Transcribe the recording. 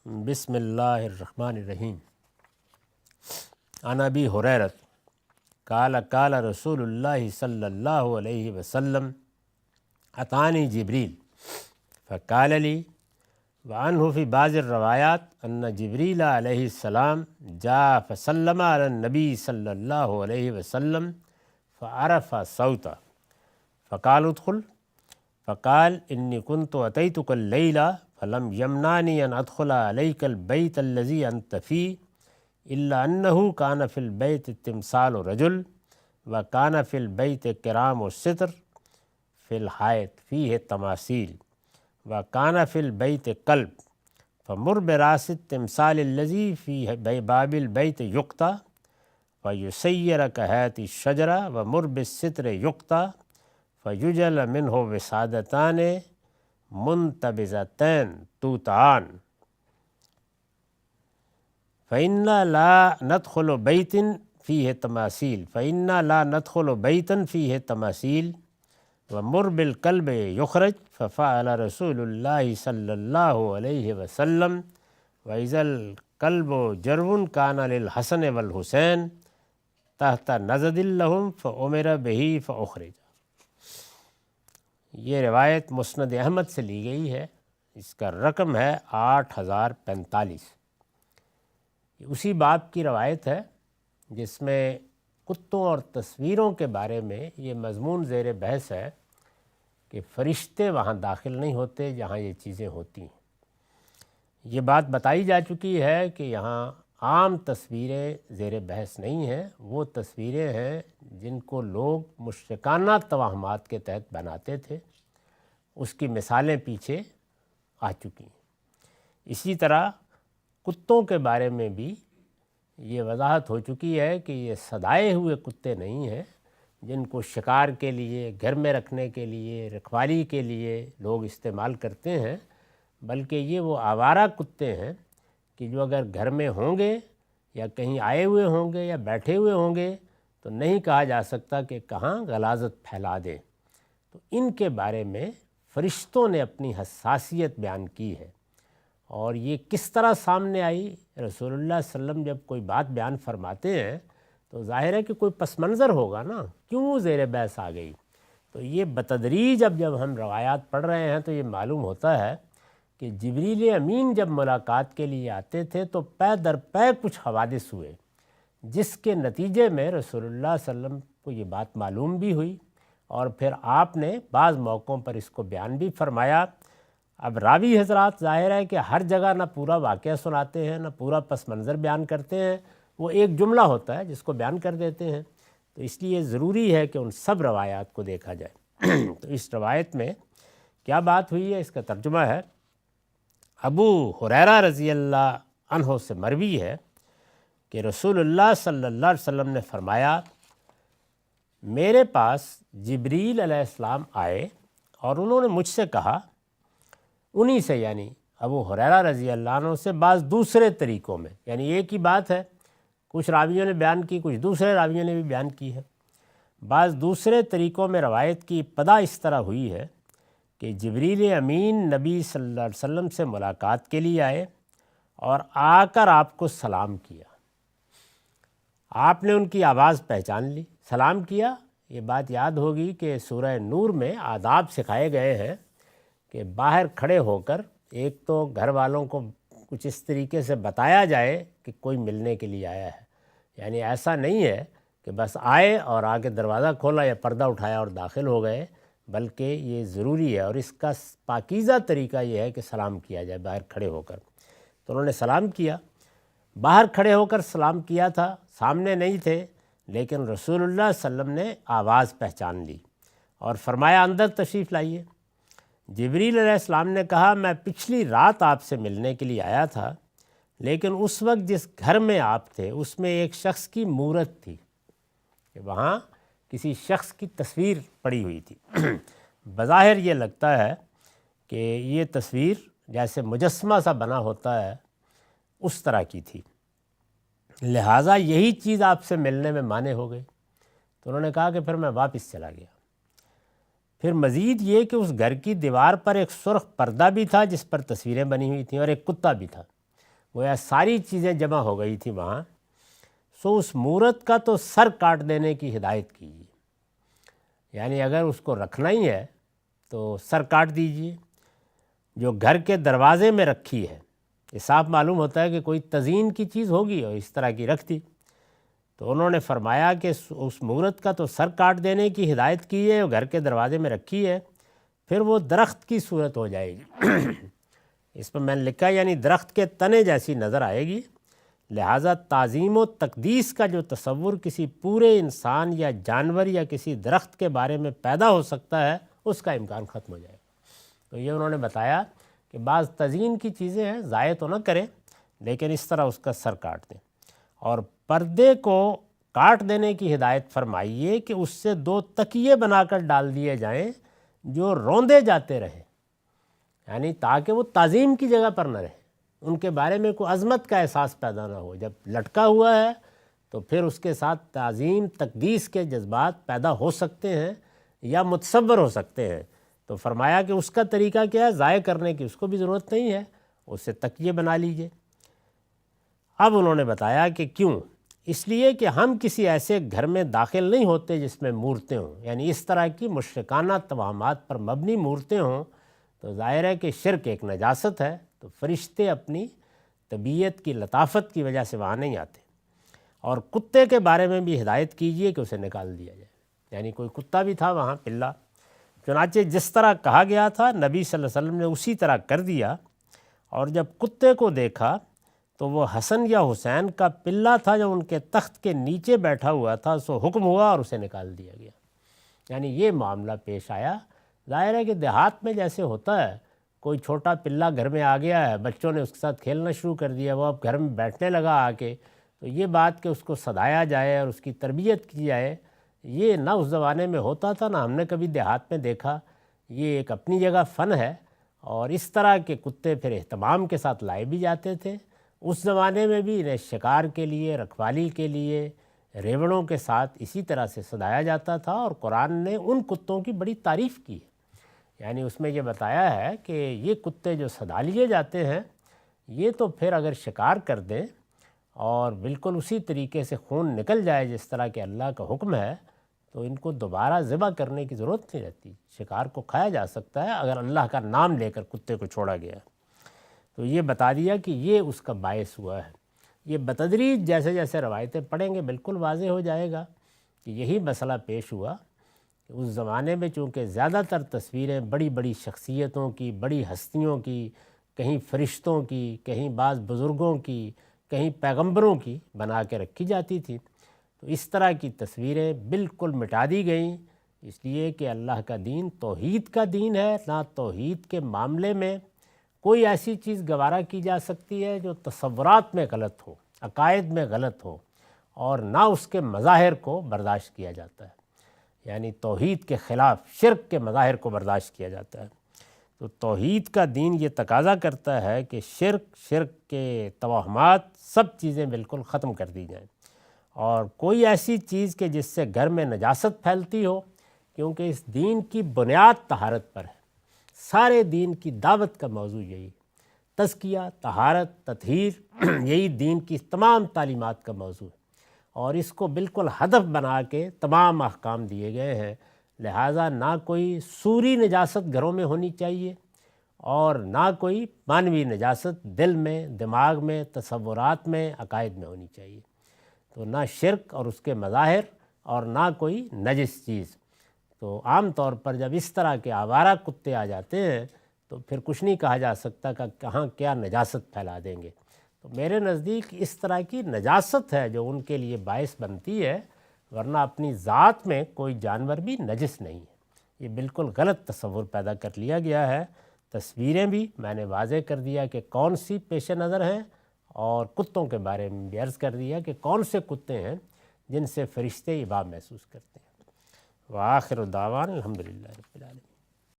بسم اللہ الرحمن الرحیم۔ عن ابی ہریرہ قال قال رسول اللہ صلی اللہ علیہ وسلم اتانی جبریل فقال لی وعنہ فی بعض الروایات ان جبریل علیہ السلام جاء فسلم علی النبی صلی اللہ علیہ وسلم فعرف صوتا فقال ادخل فقال انی کنت اتیتک اللیلہ فلم یمنانی ان ادخل علیک البیت الذی انت فیہ الا انہ کان فی البیت تمثال رجل وکان فی البیت کرام الستر فی الحائط فیہ تماثیل وکان فی البیت کلب فمر براس التمثال الذی فی باب البیت یقطع فیسیر کہیت الشجرہ ومر بالستر یقطع فیجل منہ وسادتان منتبذتین توتعان فإنا لا ندخل بیت فیہ تماثیل فإنا لا ندخل بیتا فیہ تماثیل ومر بالکلب یخرج ففعل رسول اللہ صلی اللہ علیہ وسلم وإذا الکلب جرو کان للحسن والحسین تحت نزد لہم فأمر بہ فأخرج۔ یہ روایت مسند احمد سے لی گئی ہے، اس کا رقم ہے 8045۔ اسی باب کی روایت ہے جس میں کتوں اور تصویروں کے بارے میں یہ مضمون زیر بحث ہے کہ فرشتے وہاں داخل نہیں ہوتے جہاں یہ چیزیں ہوتی ہیں۔ یہ بات بتائی جا چکی ہے کہ یہاں عام تصویریں زیر بحث نہیں ہیں، وہ تصویریں ہیں جن کو لوگ مشرکانہ توہمات کے تحت بناتے تھے، اس کی مثالیں پیچھے آ چکی ہیں۔ اسی طرح کتوں کے بارے میں بھی یہ وضاحت ہو چکی ہے کہ یہ صدائے ہوئے کتے نہیں ہیں جن کو شکار کے لیے، گھر میں رکھنے کے لیے، رکھوالی کے لیے لوگ استعمال کرتے ہیں، بلکہ یہ وہ آوارہ کتے ہیں کہ جو اگر گھر میں ہوں گے یا کہیں آئے ہوئے ہوں گے یا بیٹھے ہوئے ہوں گے تو نہیں کہا جا سکتا کہ کہاں غلاظت پھیلا دیں۔ تو ان کے بارے میں فرشتوں نے اپنی حساسیت بیان کی ہے، اور یہ کس طرح سامنے آئی؟ رسول اللہ صلی اللہ علیہ وسلم جب کوئی بات بیان فرماتے ہیں تو ظاہر ہے کہ کوئی پس منظر ہوگا نا، کیوں زیر بحث آ گئی؟ تو یہ بتدریج جب ہم روایات پڑھ رہے ہیں تو یہ معلوم ہوتا ہے کہ جبریل امین جب ملاقات کے لیے آتے تھے تو پے در پے کچھ حوادث ہوئے، جس کے نتیجے میں رسول اللہ صلی اللہ علیہ وسلم کو یہ بات معلوم بھی ہوئی، اور پھر آپ نے بعض موقعوں پر اس کو بیان بھی فرمایا۔ اب راوی حضرات ظاہر ہے کہ ہر جگہ نہ پورا واقعہ سناتے ہیں، نہ پورا پس منظر بیان کرتے ہیں، وہ ایک جملہ ہوتا ہے جس کو بیان کر دیتے ہیں، تو اس لیے ضروری ہے کہ ان سب روایات کو دیکھا جائے۔ تو اس روایت میں کیا بات ہوئی ہے، اس کا ترجمہ ہے۔ ابو ہریرہ رضی اللہ عنہ سے مروی ہے کہ رسول اللہ صلی اللہ علیہ وسلم نے فرمایا، میرے پاس جبریل علیہ السلام آئے اور انہوں نے مجھ سے کہا، انہی سے یعنی ابو ہریرہ رضی اللہ عنہ سے بعض دوسرے طریقوں میں، یعنی ایک ہی بات ہے، کچھ راویوں نے بیان کی، کچھ دوسرے راویوں نے بھی بیان کی ہے، بعض دوسرے طریقوں میں روایت کی ابتدا اس طرح ہوئی ہے کہ جبریل امین نبی صلی اللہ علیہ وسلم سے ملاقات کے لیے آئے اور آ کر آپ کو سلام کیا۔ آپ نے ان کی آواز پہچان لی، سلام کیا۔ یہ بات یاد ہوگی کہ سورہ نور میں آداب سکھائے گئے ہیں کہ باہر کھڑے ہو کر ایک تو گھر والوں کو کچھ اس طریقے سے بتایا جائے کہ کوئی ملنے کے لیے آیا ہے، یعنی ایسا نہیں ہے کہ بس آئے اور آگے دروازہ کھولا یا پردہ اٹھایا اور داخل ہو گئے، بلکہ یہ ضروری ہے، اور اس کا پاکیزہ طریقہ یہ ہے کہ سلام کیا جائے باہر کھڑے ہو کر۔ تو انہوں نے سلام کیا، باہر کھڑے ہو کر سلام کیا تھا، سامنے نہیں تھے، لیکن رسول اللہ صلی اللہ علیہ وسلم نے آواز پہچان لی اور فرمایا اندر تشریف لائیے۔ جبریل علیہ السلام نے کہا، میں پچھلی رات آپ سے ملنے کے لیے آیا تھا، لیکن اس وقت جس گھر میں آپ تھے اس میں ایک شخص کی مورت تھی، کہ وہاں کسی شخص کی تصویر پڑی ہوئی تھی۔ بظاہر یہ لگتا ہے کہ یہ تصویر جیسے مجسمہ سا بنا ہوتا ہے اس طرح کی تھی، لہٰذا یہی چیز آپ سے ملنے میں مانع ہو گئی۔ تو انہوں نے کہا کہ پھر میں واپس چلا گیا۔ پھر مزید یہ کہ اس گھر کی دیوار پر ایک سرخ پردہ بھی تھا جس پر تصویریں بنی ہوئی تھیں، اور ایک کتا بھی تھا۔ گویا ساری چیزیں جمع ہو گئی تھیں وہاں، سو اس مورت کا تو سر کاٹ دینے کی ہدایت کیجیے، یعنی اگر اس کو رکھنا ہی ہے تو سر کاٹ دیجیے۔ جو گھر کے دروازے میں رکھی ہے، یہ صاف معلوم ہوتا ہے کہ کوئی تزئین کی چیز ہوگی اور اس طرح کی رکھ دی، تو انہوں نے فرمایا کہ اس مورت کا تو سر کاٹ دینے کی ہدایت کی ہے اور گھر کے دروازے میں رکھی ہے، پھر وہ درخت کی صورت ہو جائے گی اس پر میں نے لکھا یعنی درخت کے تنے جیسی نظر آئے گی، لہٰذا تعظیم و تقدیس کا جو تصور کسی پورے انسان یا جانور یا کسی درخت کے بارے میں پیدا ہو سکتا ہے، اس کا امکان ختم ہو جائے گا۔ تو یہ انہوں نے بتایا کہ بعض تزئین کی چیزیں ہیں، ضائع تو نہ کریں لیکن اس طرح اس کا سر کاٹ دیں، اور پردے کو کاٹ دینے کی ہدایت فرمائیے کہ اس سے 2 تکیے بنا کر ڈال دیے جائیں جو روندے جاتے رہیں، یعنی تاکہ وہ تعظیم کی جگہ پر نہ رہیں، ان کے بارے میں کوئی عظمت کا احساس پیدا نہ ہو۔ جب لٹکا ہوا ہے تو پھر اس کے ساتھ تعظیم تقدیس کے جذبات پیدا ہو سکتے ہیں یا متصور ہو سکتے ہیں، تو فرمایا کہ اس کا طریقہ کیا ہے، ضائع کرنے کی اس کو بھی ضرورت نہیں ہے، اسے تکیے بنا لیجئے۔ اب انہوں نے بتایا کہ کیوں، اس لیے کہ ہم کسی ایسے گھر میں داخل نہیں ہوتے جس میں مورتیں ہوں، یعنی اس طرح کی مشرکانہ توہمات پر مبنی مورتیں ہوں تو ظاہر ہے کہ شرک ایک نجاست ہے، تو فرشتے اپنی طبیعت کی لطافت کی وجہ سے وہاں نہیں آتے۔ اور کتے کے بارے میں بھی ہدایت کیجئے کہ اسے نکال دیا جائے، یعنی کوئی کتا بھی تھا وہاں پلہ، چنانچہ جس طرح کہا گیا تھا نبی صلی اللہ علیہ وسلم نے اسی طرح کر دیا، اور جب کتے کو دیکھا تو وہ حسن یا حسین کا پلہ تھا جو ان کے تخت کے نیچے بیٹھا ہوا تھا، سو حکم ہوا اور اسے نکال دیا گیا۔ یعنی یہ معاملہ پیش آیا۔ ظاہر ہے کہ دیہات میں جیسے ہوتا ہے، کوئی چھوٹا پلہ گھر میں آ گیا ہے، بچوں نے اس کے ساتھ کھیلنا شروع کر دیا، وہ اب گھر میں بیٹھنے لگا آ کے، تو یہ بات کہ اس کو صدایا جائے اور اس کی تربیت کی جائے، یہ نہ اس زمانے میں ہوتا تھا، نہ ہم نے کبھی دیہات میں دیکھا۔ یہ ایک اپنی جگہ فن ہے، اور اس طرح کے کتے پھر اہتمام کے ساتھ لائے بھی جاتے تھے۔ اس زمانے میں بھی انہیں شکار کے لیے، رکھوالی کے لیے ریوڑوں کے ساتھ اسی طرح سے صدایا جاتا تھا، اور قرآن نے ان کتوں کی بڑی تعریف کی ہے۔ یعنی اس میں یہ بتایا ہے کہ یہ کتے جو صدا لیے جاتے ہیں، یہ تو پھر اگر شکار کر دیں اور بالکل اسی طریقے سے خون نکل جائے جس طرح کہ اللہ کا حکم ہے، تو ان کو دوبارہ ذبح کرنے کی ضرورت نہیں رہتی، شکار کو کھایا جا سکتا ہے اگر اللہ کا نام لے کر کتے کو چھوڑا گیا۔ تو یہ بتا دیا کہ یہ اس کا باعث ہوا ہے۔ یہ بتدریج جیسے جیسے روایتیں پڑھیں گے بالکل واضح ہو جائے گا کہ یہی مسئلہ پیش ہوا کہ اس زمانے میں چونکہ زیادہ تر تصویریں بڑی بڑی شخصیتوں کی، بڑی ہستیوں کی، کہیں فرشتوں کی، کہیں بعض بزرگوں کی، کہیں پیغمبروں کی بنا کے رکھی جاتی تھی، تو اس طرح کی تصویریں بالکل مٹا دی گئیں، اس لیے کہ اللہ کا دین توحید کا دین ہے، نہ توحید کے معاملے میں کوئی ایسی چیز گوارا کی جا سکتی ہے جو تصورات میں غلط ہو، عقائد میں غلط ہو، اور نہ اس کے مظاہر کو برداشت کیا جاتا ہے، یعنی توحید کے خلاف شرک کے مظاہر کو برداشت کیا جاتا ہے۔ تو توحید کا دین یہ تقاضا کرتا ہے کہ شرک کے توہمات سب چیزیں بالکل ختم کر دی جائیں، اور کوئی ایسی چیز کہ جس سے گھر میں نجاست پھیلتی ہو، کیونکہ اس دین کی بنیاد طہارت پر ہے، سارے دین کی دعوت کا موضوع یہی، تزکیہ، طہارت، تطہیر، یہی دین کی تمام تعلیمات کا موضوع ہے، اور اس کو بالکل ہدف بنا کے تمام احکام دیے گئے ہیں۔ لہٰذا نہ کوئی سوری نجاست گھروں میں ہونی چاہیے، اور نہ کوئی معنوی نجاست دل میں، دماغ میں، تصورات میں، عقائد میں ہونی چاہیے۔ تو نہ شرک اور اس کے مظاہر، اور نہ کوئی نجس چیز۔ تو عام طور پر جب اس طرح کے آوارہ کتے آ جاتے ہیں تو پھر کچھ نہیں کہا جا سکتا کہ کہاں کیا نجاست پھیلا دیں گے۔ تو میرے نزدیک اس طرح کی نجاست ہے جو ان کے لیے باعث بنتی ہے، ورنہ اپنی ذات میں کوئی جانور بھی نجس نہیں ہے۔ یہ بالکل غلط تصور پیدا کر لیا گیا ہے۔ تصویریں بھی میں نے واضح کر دیا کہ کون سی پیش نظر ہیں، اور کتوں کے بارے میں بھی عرض کر دیا کہ کون سے کتے ہیں جن سے فرشتے ابا محسوس کرتے ہیں۔ وآخر دعوان الحمدللہ رب العالمین۔